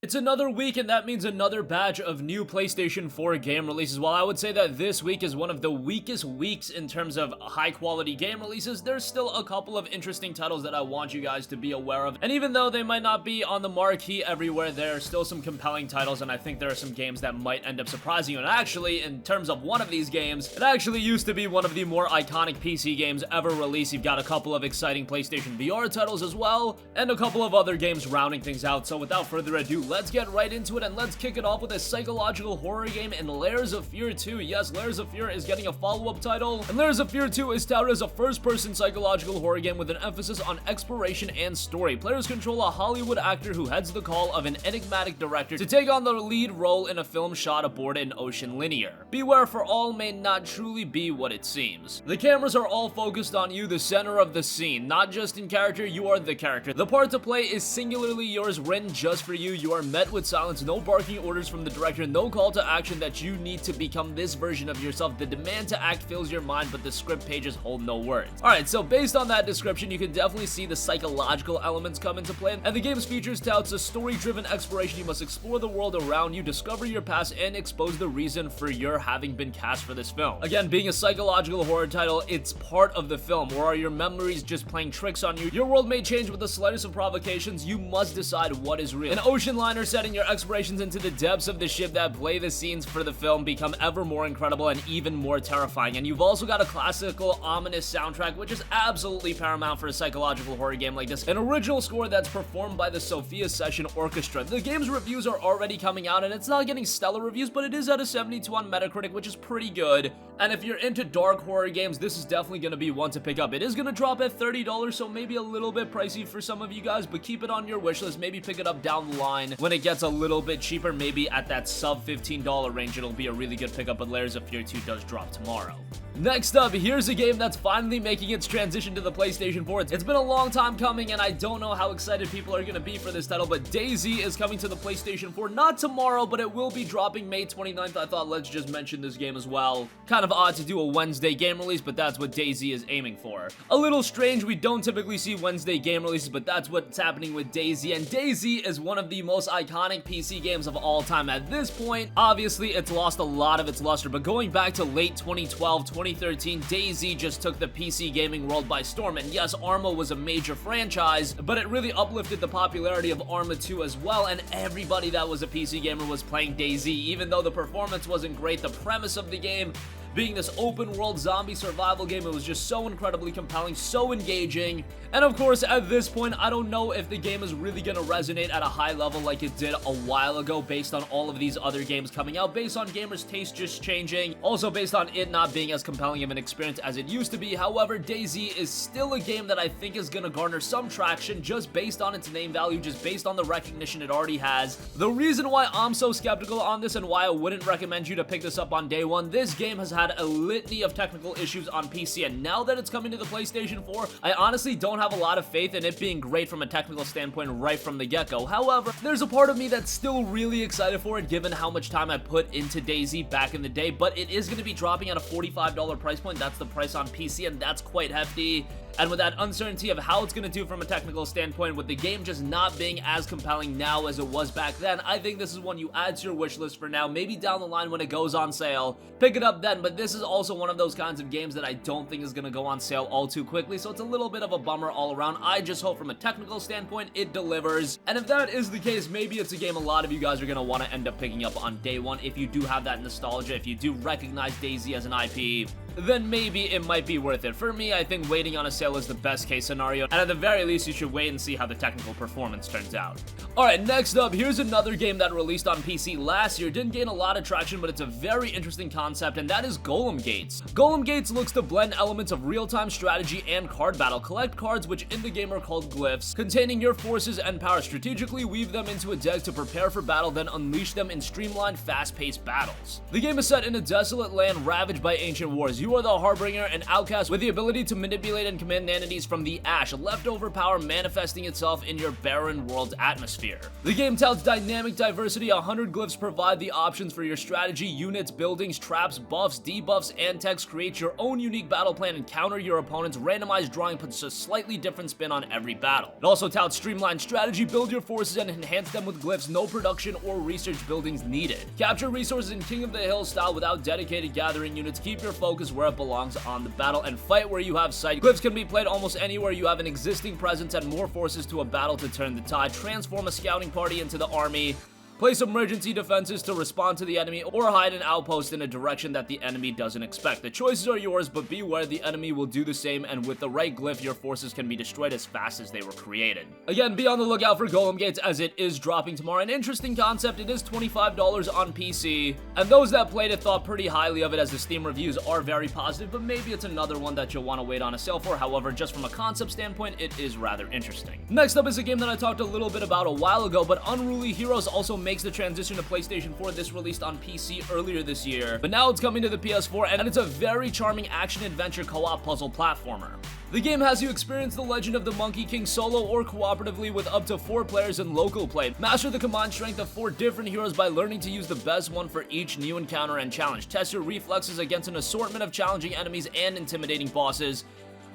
It's another week, and that means another batch of new PlayStation 4 game releases. While I would say that this week is one of the weakest weeks in terms of high-quality game releases, there's still a couple of interesting titles that I want you guys to be aware of. And even though they might not be on the marquee everywhere, there are still some compelling titles, and I think there are some games that might end up surprising you. And actually, in terms of one of these games, it actually used to be one of the more iconic PC games ever released. You've got a couple of exciting PlayStation VR titles as well, and a couple of other games rounding things out. So without further ado, let's get right into it, and let's kick it off with a psychological horror game in Layers of Fear 2. Yes, Layers of Fear is getting a follow-up title, and Layers of Fear 2 is touted as a first-person psychological horror game with an emphasis on exploration and story. Players control a Hollywood actor who heads the call of an enigmatic director to take on the lead role in a film shot aboard an ocean liner. Beware, for all may not truly be what it seems. The cameras are all focused on you, the center of the scene. Not just in character, you are the character. The part to play is singularly yours, written just for you. You are met with silence, no barking orders from the director, no call to action that you need to become this version of yourself. The demand to act fills your mind, but the script pages hold no words. Alright, so based on that description, you can definitely see the psychological elements come into play, and the game's features touts a story-driven exploration. You must explore the world around you, discover your past, and expose the reason for your having been cast for this film. Again, being a psychological horror title, it's part of the film, or are your memories just playing tricks on you? Your world may change with the slightest of provocations. You must decide what is real. An ocean liner setting your explorations into the depths of the ship that play the scenes for the film become ever more incredible and even more terrifying. And you've also got a classical, ominous soundtrack, which is absolutely paramount for a psychological horror game like this. An original score that's performed by the Sophia Session Orchestra. The game's reviews are already coming out, and it's not getting stellar reviews, but it is at a 72 on Metacritic, which is pretty good. And if you're into dark horror games, this is definitely going to be one to pick up. It is going to drop at $30, so maybe a little bit pricey for some of you guys, but keep it on your wish list. Maybe pick it up down the line when it gets a little bit cheaper, maybe at that sub $15 range. It'll be a really good pickup, but Layers of Fear 2 does drop tomorrow. Next up, here's a game that's finally making its transition to the PlayStation 4. It's been a long time coming, and I don't know how excited people are going to be for this title, but DayZ is coming to the PlayStation 4, not tomorrow, but it will be dropping May 29th. I thought let's just mention this game as well. Kind of odd to do a Wednesday game release, but that's what DayZ is aiming for. A little strange, we don't typically see Wednesday game releases, but that's what's happening with DayZ, and DayZ is one of the most iconic PC games of all time. At this point, obviously, it's lost a lot of its luster, but going back to late 2012, 2013, DayZ just took the PC gaming world by storm. And yes, Arma was a major franchise, but it really uplifted the popularity of Arma 2 as well, and everybody that was a PC gamer was playing DayZ. Even though the performance wasn't great, the premise of the game being this open world zombie survival game, it was just so incredibly compelling, so engaging. And of course, at this point, I don't know if the game is really going to resonate at a high level like it did a while ago, based on all of these other games coming out, based on gamers' taste just changing, also based on it not being as compelling of an experience as it used to be. However, DayZ is still a game that I think is going to garner some traction just based on its name value, just based on the recognition it already has. The reason why I'm so skeptical on this and why I wouldn't recommend you to pick this up on day one, this game has had a litany of technical issues on PC, and now that it's coming to the PlayStation 4, I honestly don't have a lot of faith in it being great from a technical standpoint right from the get-go. However, there's a part of me that's still really excited for it given how much time I put into DayZ back in the day, but it is going to be dropping at a $45 price point. That's the price on PC, and that's quite hefty. And with that uncertainty of how it's going to do from a technical standpoint, with the game just not being as compelling now as it was back then, I think this is one you add to your wish list for now. Maybe down the line when it goes on sale, pick it up then, but this is also one of those kinds of games that I don't think is going to go on sale all too quickly, so it's a little bit of a bummer all around. I just hope from a technical standpoint it delivers, and if that is the case, maybe it's a game a lot of you guys are going to want to end up picking up on day one. If you do have that nostalgia, if you do recognize DayZ as an IP, then maybe it might be worth it. For me, I think waiting on a sale is the best case scenario, and at the very least, you should wait and see how the technical performance turns out. Alright, next up, here's another game that released on PC last year. Didn't gain a lot of traction, but it's a very interesting concept, and that is Golem Gates. Golem Gates looks to blend elements of real-time strategy and card battle. Collect cards, which in the game are called glyphs, containing your forces and power. Strategically weave them into a deck to prepare for battle, then unleash them in streamlined, fast-paced battles. The game is set in a desolate land ravaged by ancient wars. You are the Harbinger, an outcast with the ability to manipulate and command entities from the ash, leftover power manifesting itself in your barren world's atmosphere. atmosphere. The game touts dynamic diversity. 100 glyphs provide the options for your strategy, units, buildings, traps, buffs, debuffs, and techs. Create your own unique battle plan and counter your opponent's randomized drawing puts a slightly different spin on every battle. It also touts streamlined strategy. Build your forces and enhance them with glyphs. No production or research buildings needed. Capture resources in King of the Hill style without dedicated gathering units. Keep your focus where it belongs on the battle and fight where you have sight. Glyphs can be played almost anywhere you have an existing presence. Add more forces to a battle to turn the tide. Transform a scouting party into the army. Place emergency defenses to respond to the enemy, or hide an outpost in a direction that the enemy doesn't expect. The choices are yours, but beware, the enemy will do the same, and with the right glyph, your forces can be destroyed as fast as they were created. Again, be on the lookout for Golem Gates as it is dropping tomorrow. An interesting concept. It is $25 on PC, and those that played it thought pretty highly of it as the Steam reviews are very positive, but maybe it's another one that you'll want to wait on a sale for. However, just from a concept standpoint, it is rather interesting. Next up is a game that I talked a little bit about a while ago, but Unruly Heroes also makes the transition to PlayStation 4. This released on PC earlier this year, but now it's coming to the PS4, and it's a very charming action-adventure co-op puzzle platformer. The game has you experience the legend of the Monkey King solo or cooperatively with up to 4 players in local play. Master the combined strength of 4 different heroes by learning to use the best one for each new encounter and challenge. Test your reflexes against an assortment of challenging enemies and intimidating bosses.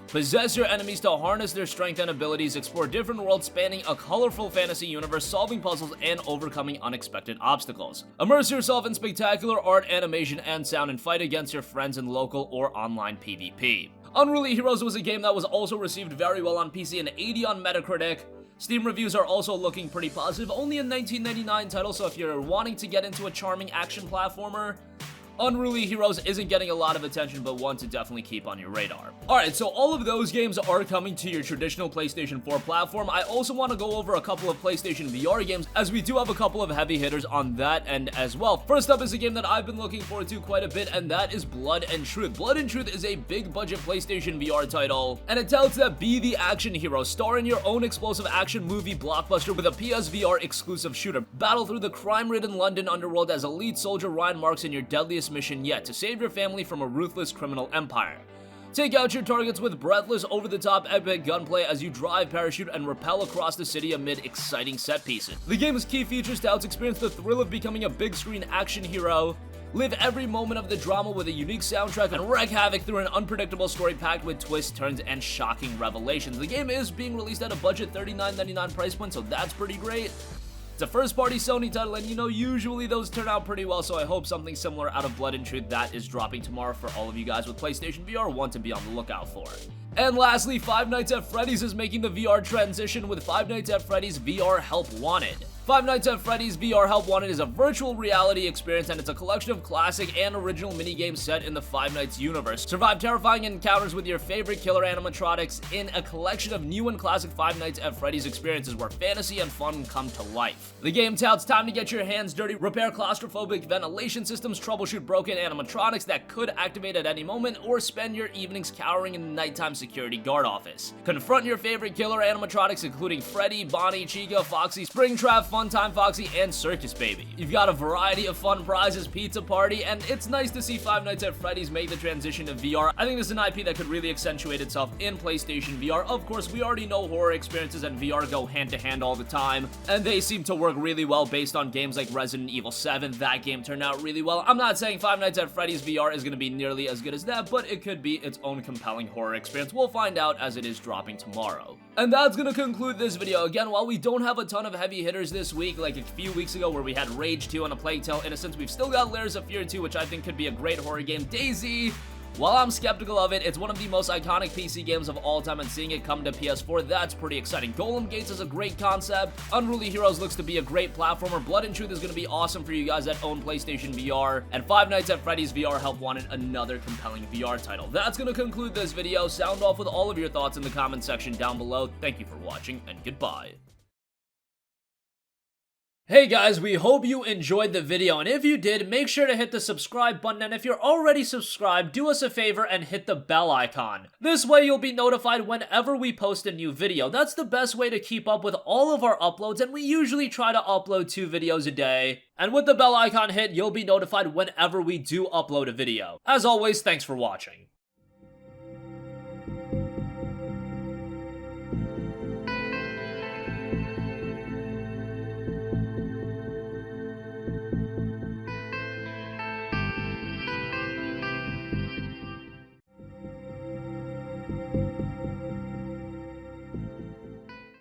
Possess your enemies to harness their strength and abilities, explore different worlds spanning a colorful fantasy universe, solving puzzles, and overcoming unexpected obstacles. Immerse yourself in spectacular art, animation, and sound, and fight against your friends in local or online PvP. Unruly Heroes was a game that was also received very well on PC, and 80 on Metacritic. Steam reviews are also looking pretty positive. Only a $19.99 title, so if you're wanting to get into a charming action platformer, Unruly Heroes isn't getting a lot of attention, but one to definitely keep on your radar. Alright, so all of those games are coming to your traditional PlayStation 4 platform. I also want to go over a couple of PlayStation VR games, as we do have a couple of heavy hitters on that end as well. First up is a game that I've been looking forward to quite a bit, and that is Blood and Truth. Blood and Truth is a big budget PlayStation VR title, and it tells that be the action hero. Star in your own explosive action movie blockbuster with a PSVR exclusive shooter. Battle through the crime-ridden London underworld as elite soldier Ryan Marks in your deadliest mission yet to save your family from a ruthless criminal empire. Take out your targets with breathless, over-the-top epic gunplay as you drive, parachute, and rappel across the city amid exciting set pieces. The game's key features to experience the thrill of becoming a big-screen action hero, live every moment of the drama with a unique soundtrack, and wreak havoc through an unpredictable story packed with twists, turns, and shocking revelations. The game is being released at a budget $39.99 price point, so that's pretty great. It's a first-party Sony title, and usually those turn out pretty well, so I hope something similar out of Blood and Truth that is dropping tomorrow for all of you guys with PlayStation VR want to be on the lookout for. And lastly, Five Nights at Freddy's is making the VR transition with Five Nights at Freddy's VR Help Wanted. Five Nights at Freddy's VR Help Wanted is a virtual reality experience, and it's a collection of classic and original minigames set in the Five Nights universe. Survive terrifying encounters with your favorite killer animatronics in a collection of new and classic Five Nights at Freddy's experiences where fantasy and fun come to life. The game touts time to get your hands dirty, repair claustrophobic ventilation systems, troubleshoot broken animatronics that could activate at any moment, or spend your evenings cowering in the nighttime security guard office. Confront your favorite killer animatronics including Freddy, Bonnie, Chica, Foxy, Springtrap, Funtime Foxy, and Circus Baby. You've got a variety of fun prizes, pizza party, and it's nice to see Five Nights at Freddy's make the transition to VR. I think this is an IP that could really accentuate itself in PlayStation VR. Of course, we already know horror experiences and VR go hand to hand all the time, and they seem to work really well based on games like Resident Evil 7. That game turned out really well. I'm not saying Five Nights at Freddy's VR is going to be nearly as good as that, but it could be its own compelling horror experience. We'll find out as it is dropping tomorrow. And that's gonna conclude this video. Again, while we don't have a ton of heavy hitters this week, like a few weeks ago where we had Rage 2 and A Plague Tale Innocence, we've still got Layers of Fear 2, which I think could be a great horror game. DayZ, while I'm skeptical of it, it's one of the most iconic PC games of all time, and seeing it come to PS4, that's pretty exciting. Golem Gates is a great concept. Unruly Heroes looks to be a great platformer. Blood and Truth is going to be awesome for you guys that own PlayStation VR. And Five Nights at Freddy's VR Help Wanted, another compelling VR title. That's going to conclude this video. Sound off with all of your thoughts in the comment section down below. Thank you for watching, and goodbye. Hey guys, we hope you enjoyed the video, and if you did, make sure to hit the subscribe button, and if you're already subscribed, do us a favor and hit the bell icon. This way you'll be notified whenever we post a new video. That's the best way to keep up with all of our uploads, and we usually try to upload 2 videos a day. And with the bell icon hit, you'll be notified whenever we do upload a video. As always, thanks for watching.